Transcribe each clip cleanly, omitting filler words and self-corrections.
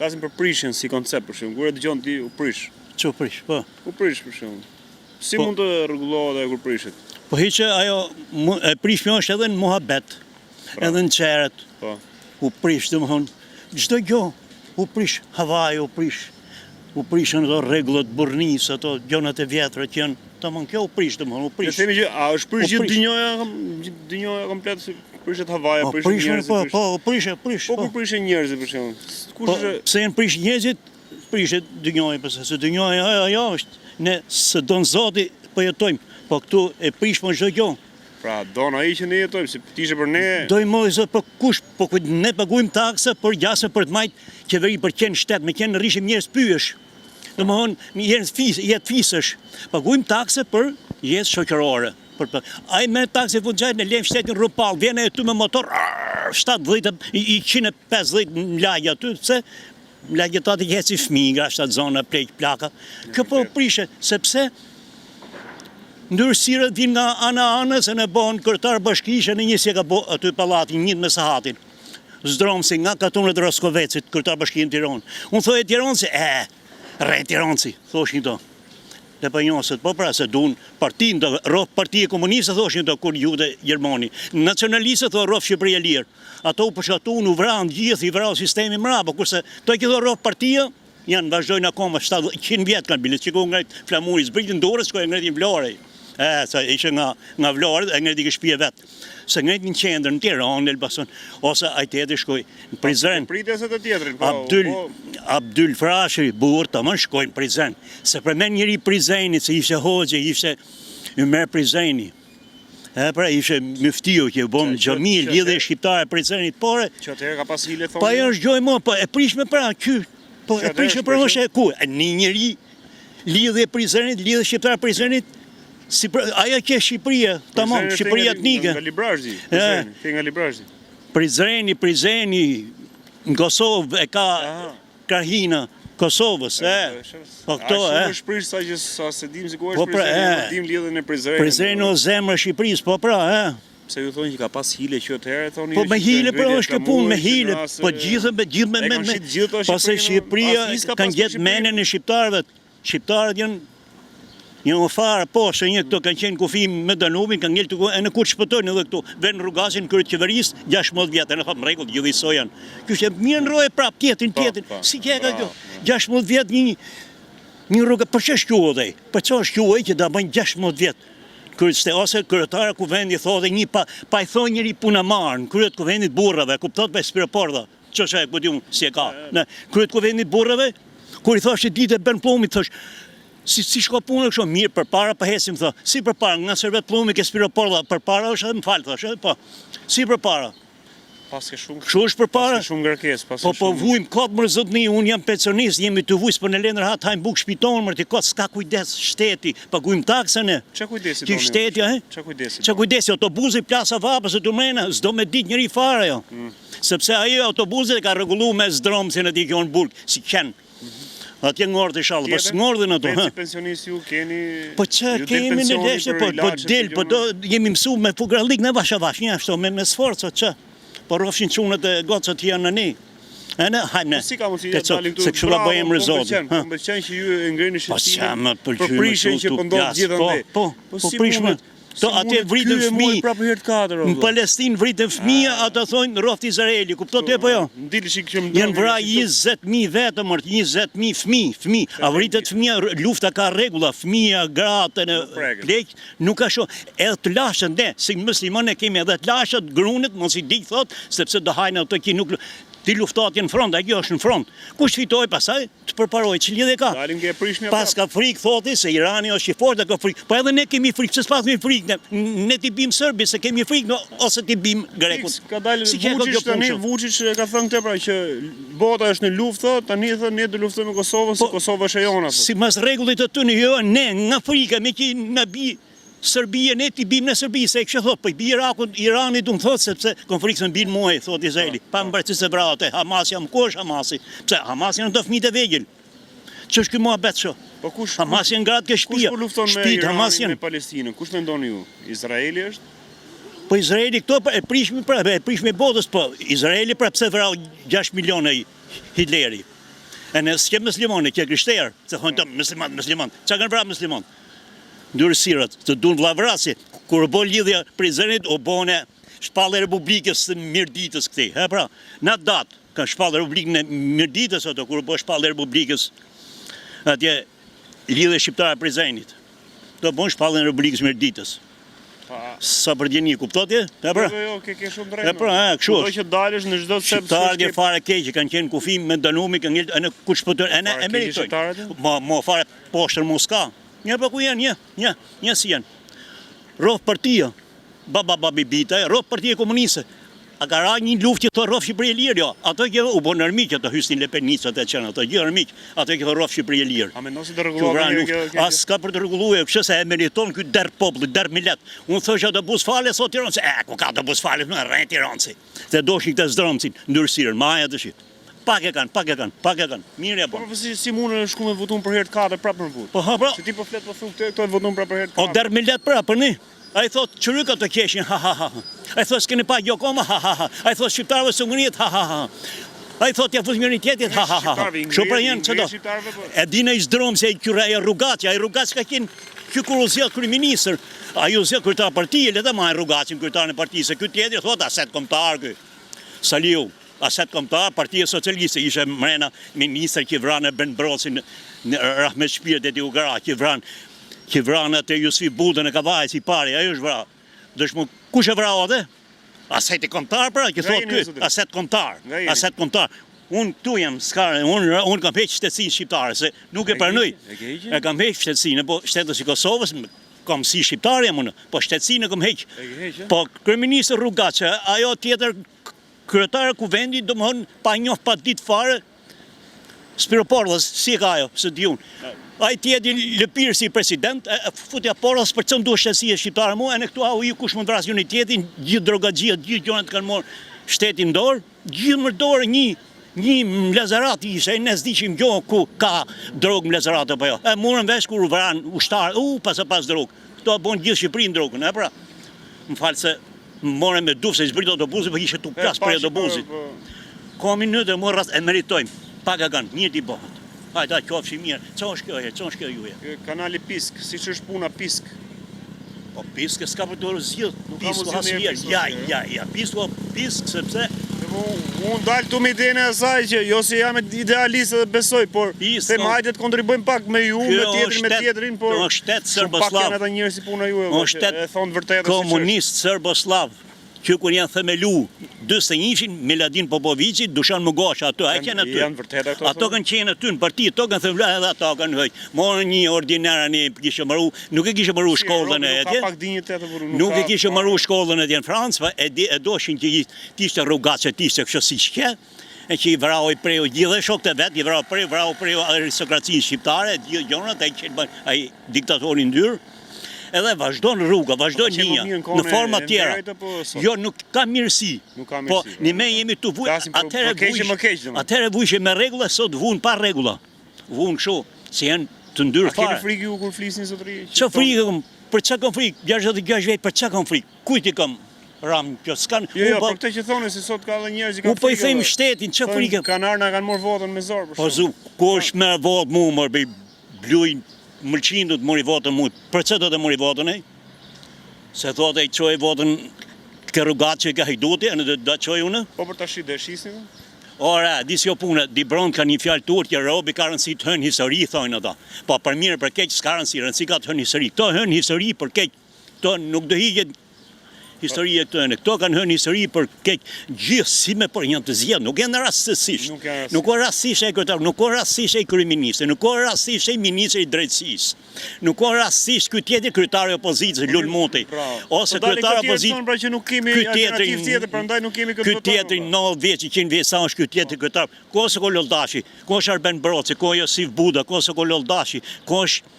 Flasim për prishjen si koncept për shembull. Kur e dëgjon ti u prish. Që prish, po. U prish për shembull. Si mund të rregullohet kur prishet? Po hiqe ajo e prishmja është edhe në muhabet, edhe në qeret. Po. U prish, domethënë, çdo gjë u prish, havaj u prishën ato rregullat burrnis, ato gjonat e vjetra që janë, tamam kjo u prish, domethënë, u prish. Ne themi që a është prish gjithë dynjoja komplet si prishet havaja, prishet njerëzit. Po, prish. Po kur prishen njerëzit për shembull. Po, pse janë prish njerëzit, prishet dynjoja, pse se dynjoja ajo është, ne së don Zoti po jetojmë, po këtu e prish po çdo gjë. Pra, don ai që ne jetojmë, si tishe për ne. Dojmë zot po kush, po ne paguajmë taksa për gjasë për të majt qeveri për qenë shtet, me qenë rrishim njerëz pyesh. Domthonë jetë fisësh. Paguajmë taksa për jetë shoqërore. Ai me taksë funxhaj në lem shtetin rrupall, vjen aty me motor 70 150 në lagje aty, pse lagjet aty heci fëmijë nga shtat zona plek plaka. Kjo po prishe sepse ndërhyrësirët vinë nga anës e në bon kryetar bashkishe në një si ka bo aty pallatin njët me sahatin. Zdromsi nga katunet Roskovecit, kryetar bashkia në Tiranë. Unë thoj e Tiranësi, rre Tiranësi, thoshin to. Dhe për njësët, po pra se dun partin, partia komuniste thoshin to kur jude Gjermani. Nacionalistët thoi rof Shqipëria lirë. Ato u përshatu në vranë gjithë, i vrau sistemi mrapa, kurse to e këtho rof partia, janë vazhdojnë akoma 100 vjetë kanë bilet, që ku ngrejt flamuri, zbritin dorës, që ku e ngrejtin Vlorë. Se ishe nga Vlorë, e ngrejti kë shpije vetë. Se ngrejti në qendrë, në Tiranë, në Elbasan, ose a tjetëri shkoj në Prizren. Abdyl Frashi, burë të më shkoj në Prizren. Se për men njëri Prizrenit, se ishe hoxhe, ishe Ymer Prizreni. Pra ishe myftiu që bom gjamil, lidhe shqiptare Prizrenit, pore. Që atëherë ka pas hile thonë? Pa jo është gjoj mo, e prishme pra, po e prishme pra është e ku. Një njëri lidhe Prizrenit, lidhe shqiptare Prizrenit, aja që Shqipëria, tamam, Shqipëria të nike. Nga Librazhi, nga Librazhi. Prizreni, në Kosovë e ka krahina Kosovës, po këto, Shumë është prish sa që se dim si ku është Prizreni, dim lidhen e Prizrenit. Prizreni o zemrë Shqipërisë, po pra, Pse ju thonë që ka pas hile që të herë, thonë... Po me hile, pra është kjo punë, me hile, po gjithë me... Pase Shqipëria kanë gjetë menen e shqiptarëve, shqiptarët janë më farë, po, se një këto kanë qenë kufi me Danubin, kanë ngellë të ku, e në kur shpëtojnë edhe këtu, venë rrugasin kërët qeverisë, 16 vjetë, e në thëmë regull, gjithë i sojan. Kjo është e mirë në roje prap, tjetin, si që e ka kjo, 16 vjetë një rrugë, për që është kjo odhej? Për që është kjo odhej që da bëjnë 16 vjetë? Kërët ose kërëtare kuvendi thotë një pa i thonë njëri puna marë, në kërët kuvendit burrave, kuptot për spiroporda, që që e këtë ju si e ka, në kërët kuvendit burrave, kur i thoshtë ditë e bërnë plumit, thoshtë, si shko punë kështu mirë për para për hesim thë. Si për para, nga servet plumi ke spiroporda, për para është edhe më falë, thë, po. Si për para. Paske shumë. Kështu është për para. Paske shumë ngarkesë, paske shumë. Po vujmë kotë më zotni, unë jam pensionist, jemi të vujës për në lendër hatë hajmë bukë shpitonë, mërë të kotë s'ka kujdes shteti, pagujmë taksën e. Qa kujdesi ti shteti, Qa kujdesi, autobusi plasa vapës e të mrena, s'do me dit njëri fare, jo. Sepse ajo autobusit e ka regullu me zdromë si në ti kjo në bulkë, si qenë. Atje ngordë i shalë, po s'ngordë në to. Si pensionist ju keni... Po që kemi në leshe, po del, po do jemi mësu me fugralik në vash, një ashtu, me sforco, që. Po rofshin qunët e gocët që janë në ne. Hajme, si ka mundësi të dalim këtu, se kështu la bëjem rëzodë. Po më pëlqen që ju e ngreni shqiptimin, për prishen që pëndodhë gjithë ndë. Po prishme. Atje vritën fëmijë, në Palestinë vritën fëmijë, ata thonë roftë Izraeli, kuptot e po jo? Janë vra 20.000 vetë mërtë, 20.000 fëmijë, a vritët fëmijë, lufta ka regula, fëmijë, gratë, në plekë, nuk ka shumë, edhe të lashën, ne, si muslimon e kemi edhe të lashët, grunit, mos i dikë thotë, sepse do hajnë ato ki nuk... Ti luftatje në front, a kjo është në front. Kush fitoj pasaj, të përparoj, që lidhe ka. Pas ka frikë, thoti, se Irani është i fort, ka frikë. Po edhe ne kemi frikë, se s'pas me frikë, ne ti bim Sërbi, se kemi frikë, ose ti bim Grekut. Ka dalë Vučić ka thënë te pra, që bota është në luftë, tani thë ne do luftoj me Kosovën, se Kosova është e jona. Si mas regullit të të një jo, ne nga frika, me që në bi Serbia, ne ti bim në Serbi, se e kështë thot, për bi Irakun, Irani du më thot, sepse konfliktën bin muaj, thot Izraeli, pa më bërëcis e vrate, Hamas jam, ku është Hamasi? Pse, Hamas janë të fmit e vegjel, që është kjo mua betë shë? Hamas janë gratë ke shpia, kush po lufton me Iranin me Palestinën, kush me ndoni ju? Izraeli është? Po Izraeli këto e prishme botës, po Izraeli pra pse vrau 6 miliona Hitleri. E në s'ke muslimon, e ke krishterë, se thonë të muslimon. Qa kanë vrap muslimon? Ndërësirët, të dunë vllavrasi. Kur bo lidhja prizrenit, o bone shpallë e Republikës të Mirditës këti. E pra, në atë datë, ka shpallë e Republikën e Mirditës, ato, kur bo shpallë e Republikës, atje lidhje shqiptare prizrenit. Do bon shpallë e Republikës Mirditës. Sa për djeni, kuptotje? E pra, Jo, ke shumë drejtë. e pra, kështu Do është. që dalësh në çdo sep. Shqiptarët e fare keqë, kanë qenë kufim me dënumi, kanë ngjitur, e në kush po e ne e meritojnë. Mo fare poshtër Moska. Një për ku janë, një si janë. Rof partia, bibita, rof partia komuniste. A ka ra një luft që të rof Shqipëri e lirë, jo. Ato që u bon armiq, ato hysnin Lepenicët e qenë, ato gjë armiq, ato që rof Shqipëri e lirë. A mendon se të rregullohet kjo? As ka për të rregulluar, kështu se e meriton ky der populli, der millet. Unë thosha të bus fale sot Tiranë, ku ka të bus fale në rreth Tiranësi. Se doshin këtë zdromcin, ndërsirën, maja të shit. Pak e kanë. Mirë e Po bën. si mundën shku me votun për herë të katër prapë për vot. Po ha, pra. Se ti po flet po thon këto e votun prapë për herë të O katër. der millet pra, për ne. A i thot, qëryka të keshin, ha. A i thot, s'keni pa gjokoma, ha. A i thot, shqiptarëve së ngënjet, ha. A i thot, ja fut njëri tjetit, ha. Kështu pra janë, që do. E dina i zdromë se e Rrugaci, a i Rrugaci ka qenë që kur u zjedh kryeministër, a ju zjedh kryetar partije, le të ma e Rrugacin kryetar në partijë, se këtë tjetër thot, aset kombëtar kë. Saliu, aset kombëtar, partije socialiste, ishe mrena ministër që vranë e Ben Brosin në Rahmet Shpirt e Tiugara, që vranë atë Jusfi Budën e Kavajë si pari, ajo është vra. Dëshmo, kush e vrau atë? Aset kombëtar pra, që thot ky, aset kombëtar. Unë këtu jam, unë kam heq shtetësinë shqiptare, se nuk e pranoj. E kam heq shtetësinë, po shtetës i Kosovës, kam si shqiptare jam unë, po shtetësinë e kam heq. Po kryeministri Rrugaci, ajo tjetër kryetar kuvendit, domthon pa njoh pa ditë fare, Spiro Porllës, si ka ajo, se di unë. A i tjedi Lëpirë si president, futja Porllës për cënë duhe shtetësia shqiptare mua, e në këtu au ju kush mund vrasë një tjetin, gjithë drogagjia, gjithë gjonat kanë morë shtetin dorë, gjithë më dorë një mlezarat ishe, ne s'diqim gjohë ku ka drogë mlezarat apo jo. E murën vesh kur vranë ushtarë, pas drogë. Këto bon gjithë Shqipërinë drogën, e pra. Më falë se më morën me dufë se i zbrit autobusit, për ishe tu plas për autobusit. Ka minutë e morë rast e meritojmë, pak e kanë, një t'i bëhat. Hajta, qofshi mirë, që është kjo juje? Kanali Pisk, si që është puna Pisk? Po Pisk e s'ka për të rëzgjith, Pisk o hasë ja, Pisk sepse... Unë dalë të me idejnë e asaj që, jo se jam idealistë dhe besoj, por them hajde të kontribojmë pak me ju, me tjetërin, por... Kjo është shtet Serboslav. Pak janë ata njërë si puna ju, është shtet komunist Serboslav, që kur janë themelu 21-shin, Miladin Popovici, Dušan Mugoša, ato e qenë aty. Ato kanë qenë aty në parti, ato kanë themelu edhe ato kanë hëjtë. Morën një ordinera një kishë maru, nuk e kishë maru shkollën e atje. Nuk e kishë maru shkollën e atje në Francë, e doshin që t'ishte Rrugaci, t'ishte kështë si shke, e që i vrau i prejo gjithë dhe shokët e vetë, i vrau prejo aristokracinë shqiptare, gjithë gjonat, a i diktatorin dyrë. Edhe vazhdojnë rruga, vazhdojnë linja, në forma tjera. Jo, nuk ka mirësi. Po, një me jemi të vujë, atëre vujshë me regula, sot vujnë pa regula. Vujnë kështu, se janë të ndyrë fare. A keni frikë ju kur flisni zotëri? Që frikë kam, për që kam frikë? 66 vjetë, për që kam frikë? Kujti kam ramë, kjo s'kanë... Jo, për këtë që thone, se sot ka dhe njerëz i kam frikë. Po i thejmë shtetin, që frikë? Kanarna kanë morë votën me zorë, për shumë. Po zu, ku është merë votë mu, mërë, blujnë, Mëlqin du të mori votën mu, për që do të mori votën e? Se thot e i qoj votën ke Rrugaci që ka hajduti, e në do të qoj unë? Po për të shi dhe shisni? Ora, disi jo punë, di bronë ka një fjallë turë që robi ka rëndësi të hënë histori, thojnë ata. Po për mirë për keqë s'ka rëndësi ka të hënë histori. Këto hënë histori për keqë, këto nuk do higjet historie këto e në. Këto kanë hënë histori për keqë gjithësime për janë të zjedhë, nuk janë rastësisht. Nuk o rastësisht e kryetar, nuk o rastësisht e kryeministri, nuk o rastësisht e ministri i drejtësisë. Nuk o rastësisht ky tjetër kryetari i opozitës Lul Monti. Ose kryetari i opozitës. Ky tjetër 90 vjeç, 100 vjeç sa është ky tjetër kryetar. Ko se ko Loldashi, ko është Arben Broci, ko Josif Buda, ko se ko Loldashi, ko është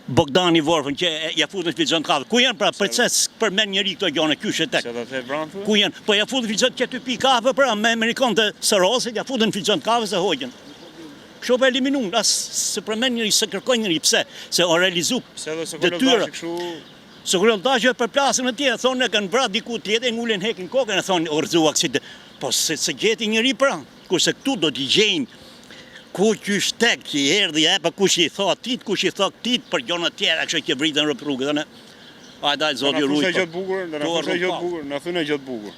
Bogdani Vorfën që ja futën filxon kafë. Ku janë pra proces për men njëri këto gjone, ky shetek. Ku janë? Po ja futën filxon që ty pi kafe pra me Amerikan të Sorosit, ja futën filxon kafë se hoqën. Kështu për eliminun, as se për men njëri, se kërkoj njëri, pse? Se o realizu detyra. Se kur Loldashi për plasën e tjetër, thonë e kanë vra diku tjetër, ngulin hekin kokën e thonë orzuak si po se gjeti njëri pra, kurse këtu do t'i gjejnë ku qysh tek që i erdhi e pa kush i tha tit, kush i tha tit për gjona tjera kështu që vritën rrëp rrugë dhe daj zoti ruaj. Na thonë gjatë bukur.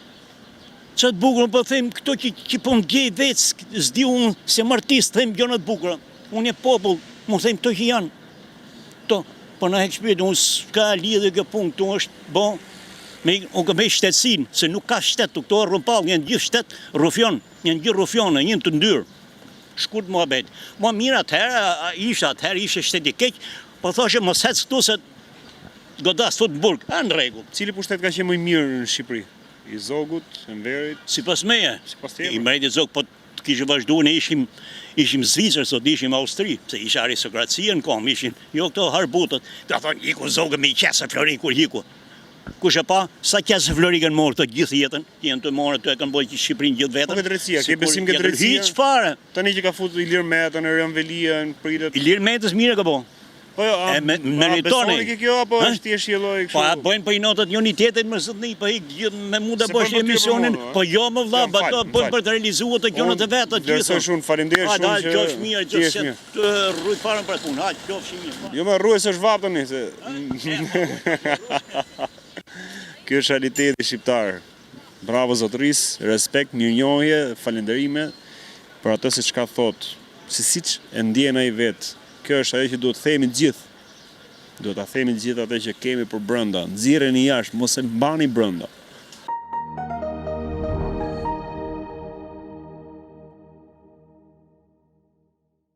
Që të bukur, po them këto që po ndjej vetë, s'di unë se më artist them gjona të bukura. Unë e popull, mu them këto që janë. Këto, po na hek shpirtin, unë s'ka lidhje kjo punë, këtu është bon. Unë kam shtetësin, se nuk ka shtet, këto rrumpall, janë gjithë shtet rufion, janë gjithë rufione, janë të ndyrë. Shkurt muhabet. Ma mirë atëherë ishe shteti keq, po thoshe mos hec këtu se godas thot në burg, në rregull. Cili pushtet ka qenë më i mirë në Shqipëri? I Zogut, Enverit? Sipas meje. Sipas teje. I Mretit Zog, po të kishë vazhduar ne ishim Zvicër, sot ishim Austri, se isha aristokracia në kom, ishin jo këto harbutët. Ta thonë iku Zogë me i qesë Florin kur hiku. Kush e pa, sa qesë Florin kanë morë të gjithë jetën, janë të morë të e kanë bojë Shqipërinë gjithë vetën. Po këtë drejtësia, ke besim këtë drejtësia? Hiç fare. Tani që ka futur Ilir Meta në Rën Velia, në pritet. Ilir Metës mire ka bo. Po jo, besoni ke kjo, apo është thjesht jelloj kështu? Po bëjnë për i notat unitetin më zëtni, po ik gjithë me mu da bësh emisionin, po jo më vlla, bëjnë për të realizuar të gjonat e vetë të gjithë. Shumë, falenderoj shumë që qofsh mirë, gjithë të rruj farën për punë, hajt, qofsh mirë. Jo më rruaj se shvap tani, se... Kjo është realiteti shqiptar. Bravo zotëris, respekt, mirënjohje, falenderime për atë se çka thot, se siç e ndjen ai vetë. Kjo është ajo që duhet themi gjithë. Duhet ta themi gjithë atë që kemi për brenda. Nxirreni jashtë, mos e mbani brenda.